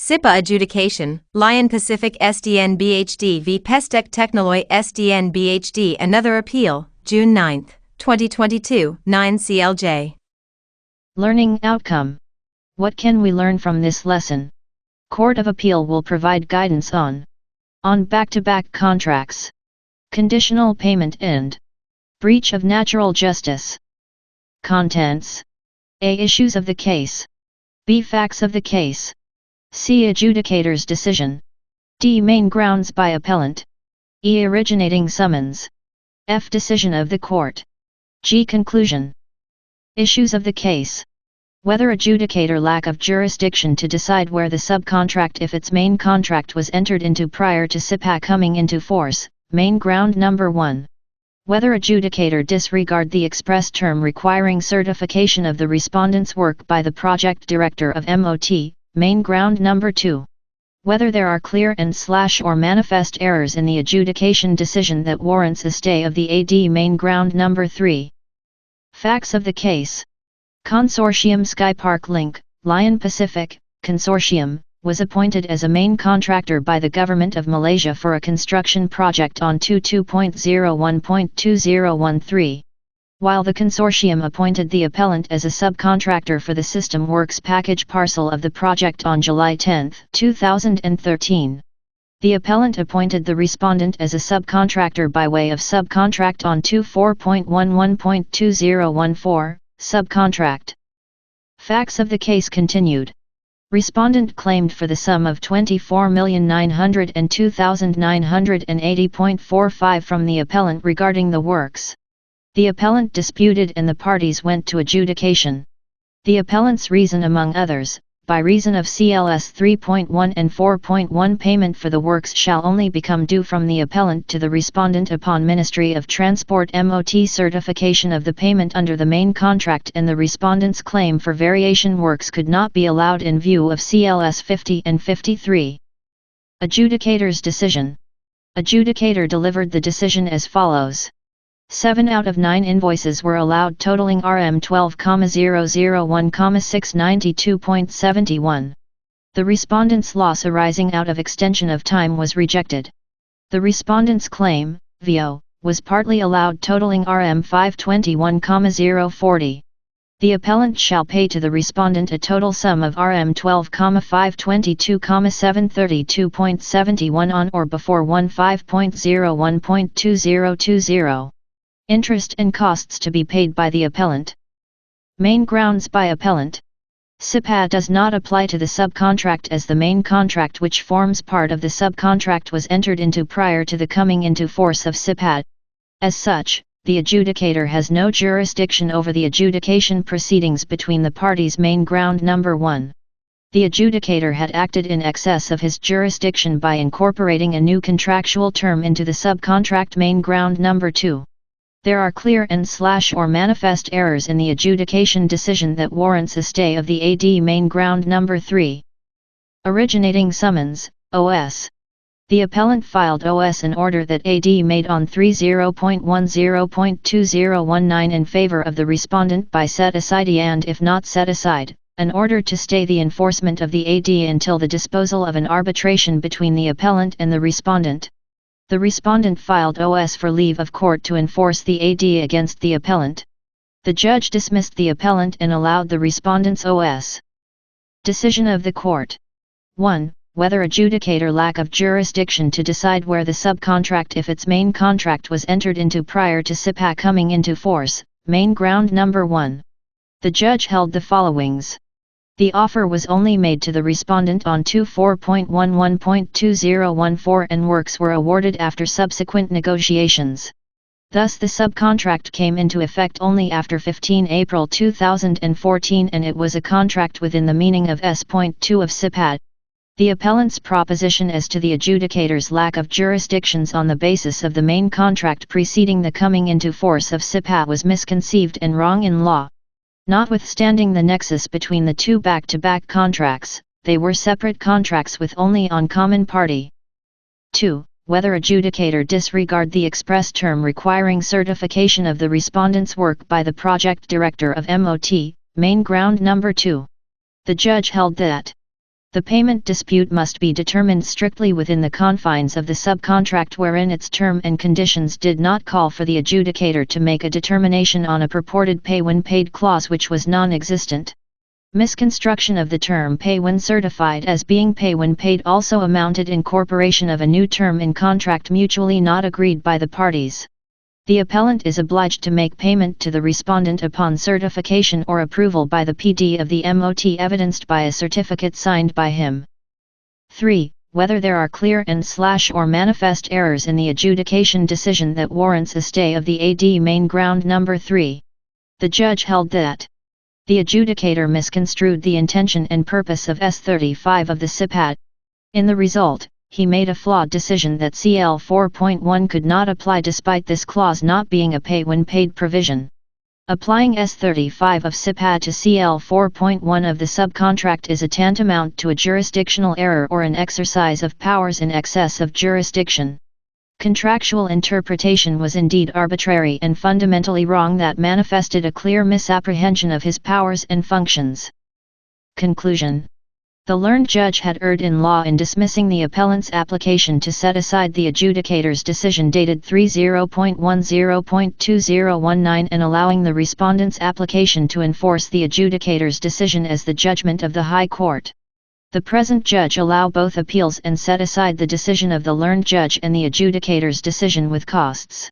SIPA adjudication, LionPacific SDN BHD v Pestech Technoloy SDN BHD. Another appeal, June 9, 2022, 9 CLJ. Learning outcome. What can we learn from this lesson? Court of Appeal will provide guidance on back-to-back contracts, conditional payment and breach of natural justice. Contents: A. Issues of the case. B. Facts of the case. C. Adjudicator's decision. D. Main grounds by appellant. E. Originating summons. F. Decision of the court. G. Conclusion. Issues of the case. Whether adjudicator lack of jurisdiction to decide where the subcontract if its main contract was entered into prior to SIPA coming into force, main ground number 1. Whether adjudicator disregard the express term requiring certification of the respondent's work by the project director of MOT, main ground number 2. Whether there are clear and/or manifest errors in the adjudication decision that warrants a stay of the AD, main ground number 3. Facts of the case. Consortium Skypark Link, LionPacific, Consortium, was appointed as a main contractor by the Government of Malaysia for a construction project on 22.01.2013. While the consortium appointed the appellant as a subcontractor for the System Works package parcel of the project on July 10, 2013. The appellant appointed the respondent as a subcontractor by way of subcontract on 24.11.2014, subcontract. Facts of the case continued. Respondent claimed for the sum of 24,902,980.45 from the appellant regarding the works. The appellant disputed and the parties went to adjudication. The appellant's reason, among others, by reason of CLS 3.1 and 4.1 payment for the works shall only become due from the appellant to the respondent upon Ministry of Transport MOT certification of the payment under the main contract, and the respondent's claim for variation works could not be allowed in view of CLS 50 and 53. Adjudicator's decision. Adjudicator delivered the decision as follows. 7 out of 9 invoices were allowed totaling Rm 12,001,692.71. The respondent's loss arising out of extension of time was rejected. The respondent's claim, VO, was partly allowed totaling Rm 521,040. The appellant shall pay to the respondent a total sum of Rm 12,522,732.71 on or before 15.01.2020. Interest and costs to be paid by the appellant. Main grounds by appellant. SIPA does not apply to the subcontract, as the main contract which forms part of the subcontract was entered into prior to the coming into force of SIPA. As such, the adjudicator has no jurisdiction over the adjudication proceedings between the parties. Main ground number 1. The adjudicator had acted in excess of his jurisdiction by incorporating a new contractual term into the subcontract. Main ground number 2. There are clear and/or manifest errors in the adjudication decision that warrants a stay of the AD. Main ground number 3. Originating summons, OS. The appellant filed OS in order that AD made on 30.10.2019 in favor of the respondent by set aside and, if not set aside, an order to stay the enforcement of the AD until the disposal of an arbitration between the appellant and the respondent. The respondent filed OS for leave of court to enforce the AD against the appellant. The judge dismissed the appellant and allowed the respondent's OS. Decision of the court. 1. Whether adjudicator lack of jurisdiction to decide where the subcontract if its main contract was entered into prior to SIPA coming into force, main ground number 1. The judge held the followings. The offer was only made to the respondent on 24.11.2014 and works were awarded after subsequent negotiations. Thus the subcontract came into effect only after 15 April 2014, and it was a contract within the meaning of S.2 of SIPA. The appellant's proposition as to the adjudicator's lack of jurisdictions on the basis of the main contract preceding the coming into force of SIPA was misconceived and wrong in law. Notwithstanding the nexus between the two back-to-back contracts, they were separate contracts with only on common party. 2. Whether adjudicator disregard the express term requiring certification of the respondent's work by the project director of MOT, main ground number 2. The judge held that The payment dispute must be determined strictly within the confines of the subcontract wherein its term and conditions did not call for the adjudicator to make a determination on a purported pay-when-paid clause which was non-existent. Misconstruction of the term pay-when certified as being pay-when-paid also amounted incorporation of a new term in contract mutually not agreed by the parties. The appellant is obliged to make payment to the respondent upon certification or approval by the PD of the MOT evidenced by a certificate signed by him. 3. Whether there are clear and/or manifest errors in the adjudication decision that warrants a stay of the AD main ground number 3. The judge held that the adjudicator misconstrued the intention and purpose of S35 of the SIPAT. In the result, he made a flawed decision that CL 4.1 could not apply despite this clause not being a pay-when-paid provision. Applying S35 of SIPAT to CL 4.1 of the subcontract is a tantamount to a jurisdictional error or an exercise of powers in excess of jurisdiction. Contractual interpretation was indeed arbitrary and fundamentally wrong that manifested a clear misapprehension of his powers and functions. Conclusion. The learned judge had erred in law in dismissing the appellant's application to set aside the adjudicator's decision dated 30.10.2019 and allowing the respondent's application to enforce the adjudicator's decision as the judgment of the High Court. The present judge allow both appeals and set aside the decision of the learned judge and the adjudicator's decision with costs.